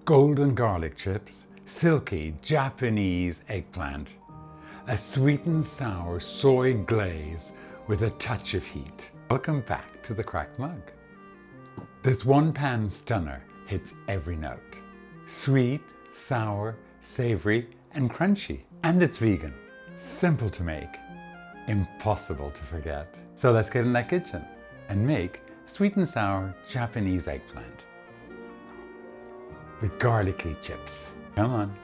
golden garlic chips, silky Japanese eggplant, a sweet and sour soy glaze with a touch of heat. Welcome back to the Cracked Mug. This one pan stunner hits every note. Sweet, sour, savory and crunchy. And it's vegan. Simple to make, impossible to forget. So let's get in that kitchen and make sweet and sour Japanese eggplant with garlicky chips. Come on.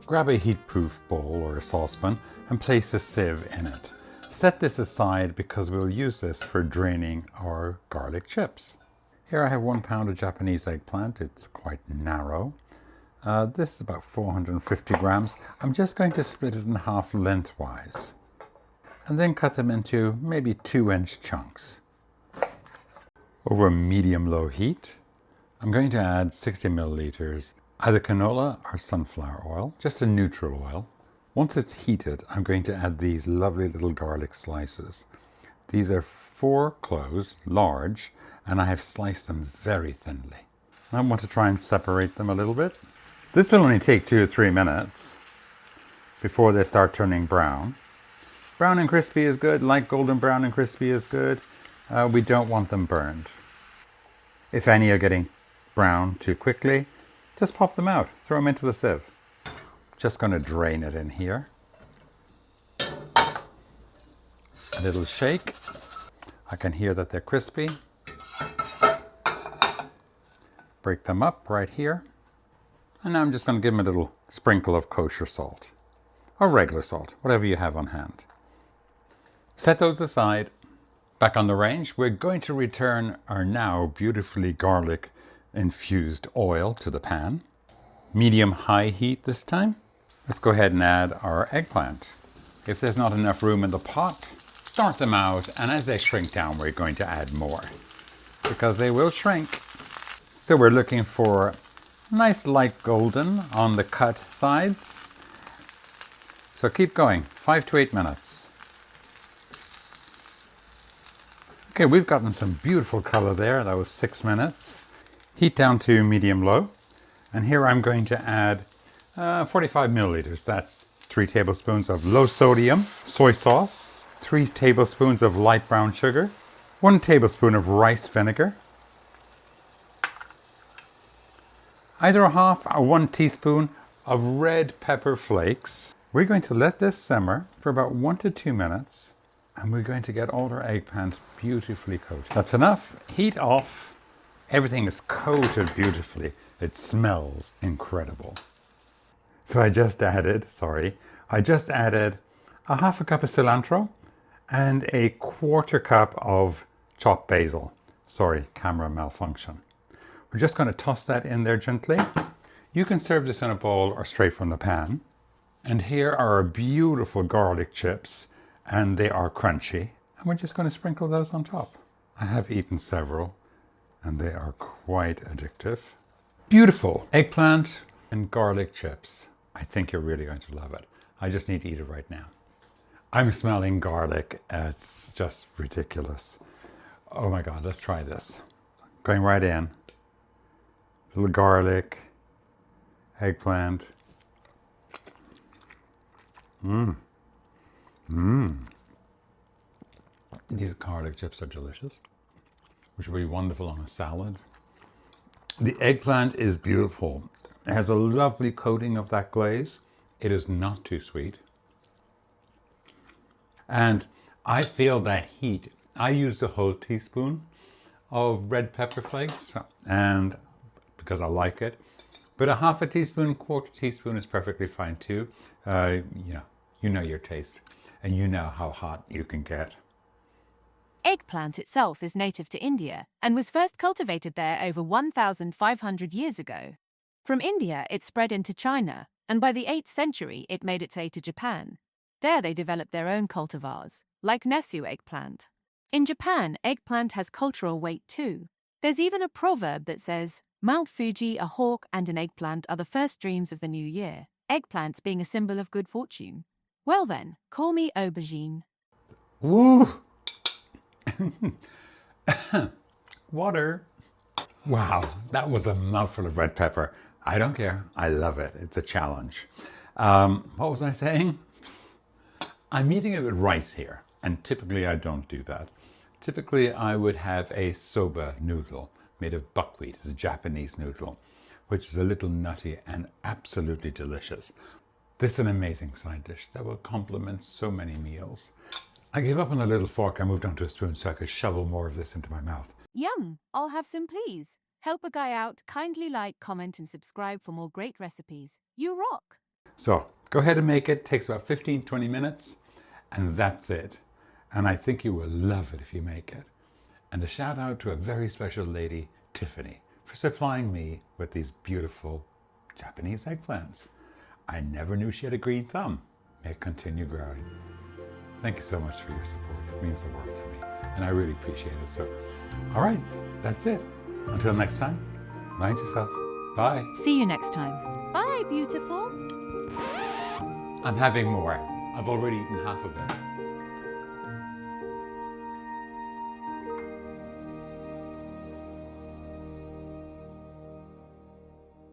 Grab a heat-proof bowl or a saucepan and place a sieve in it. Set this aside because we'll use this for draining our garlic chips. Here I have 1 pound of Japanese eggplant. It's quite narrow. This is about 450 grams. I'm just going to split it in half lengthwise and then cut them into maybe 2-inch chunks. Over a medium-low heat, I'm going to add 60 milliliters, either canola or sunflower oil, just a neutral oil. Once it's heated, I'm going to add these lovely little garlic slices. These are 4 cloves, large, and I have sliced them very thinly. I want to try and separate them a little bit. This will only take 2 or 3 minutes before they start turning brown. Brown and crispy is good, light golden brown and crispy is good. We don't want them burned. If any are getting brown too quickly, just pop them out, throw them into the sieve. Just going to drain it in here. A little shake. I can hear that they're crispy. Break them up right here. And now I'm just going to give them a little sprinkle of kosher salt or regular salt, whatever you have on hand. Set those aside. Back on the range, we're going to return our now beautifully garlic infused oil to the pan. Medium-high heat this time. Let's go ahead and add our eggplant. If there's not enough room in the pot, start them out, and as they shrink down, we're going to add more because they will shrink. So we're looking for nice light golden on the cut sides. So keep going, 5 to 8 minutes. Okay, we've gotten some beautiful color there. That was 6 minutes. Heat down to medium-low. And here I'm going to add 45 milliliters. That's 3 tablespoons of low-sodium soy sauce, 3 tablespoons of light brown sugar, 1 tablespoon of rice vinegar, either a half or 1 teaspoon of red pepper flakes. We're going to let this simmer for about 1 to 2 minutes. And we're going to get all our eggplant beautifully coated. That's enough. Heat off. Everything is coated beautifully. It smells incredible. So I just added a half a cup of cilantro and a 1/4 cup of chopped basil. Sorry, camera malfunction. We're just going to toss that in there gently. You can serve this in a bowl or straight from the pan. And here are our beautiful garlic chips. And they are crunchy, and we're just going to sprinkle those on top. I have eaten several, and they are quite addictive. Beautiful eggplant and garlic chips. I think you're really going to love it. I just need to eat it right now. I'm smelling garlic. It's just ridiculous. Oh my God, let's try this. Going right in. Little garlic, eggplant. These garlic chips are delicious, which will be wonderful on a salad. The eggplant is beautiful. It has a lovely coating of that glaze. It is not too sweet. And I feel that heat. I used a whole teaspoon of red pepper flakes, and because I like it. But a half a teaspoon, 1/4 teaspoon is perfectly fine too. You know your taste, and you know how hot you can get. Eggplant itself is native to India and was first cultivated there over 1,500 years ago. From India, it spread into China, and by the 8th century, it made its way to Japan. There they developed their own cultivars, like Nesu eggplant. In Japan, eggplant has cultural weight too. There's even a proverb that says, Mount Fuji, a hawk, and an eggplant are the first dreams of the new year, eggplants being a symbol of good fortune. Well then, call me aubergine. Woo! Water. Wow, that was a mouthful of red pepper. I don't care. I love it. It's a challenge. What was I saying? I'm eating it with rice here, and typically I don't do that. Typically I would have a soba noodle made of buckwheat. It's a Japanese noodle, which is a little nutty and absolutely delicious. This is an amazing side dish that will complement so many meals. I gave up on a little fork. I moved on to a spoon so I could shovel more of this into my mouth. Yum! I'll have some, please. Help a guy out. Kindly like, comment, and subscribe for more great recipes. You rock! So go ahead and make it. It takes about 15-20 minutes, and that's it. And I think you will love it if you make it. And a shout out to a very special lady, Tiffany, for supplying me with these beautiful Japanese eggplants. I never knew she had a green thumb. May it continue growing. Thank you so much for your support. It means the world to me, and I really appreciate it. So, all right, that's it. Until next time, mind yourself. Bye. See you next time. Bye, beautiful! I'm having more. I've already eaten half of it.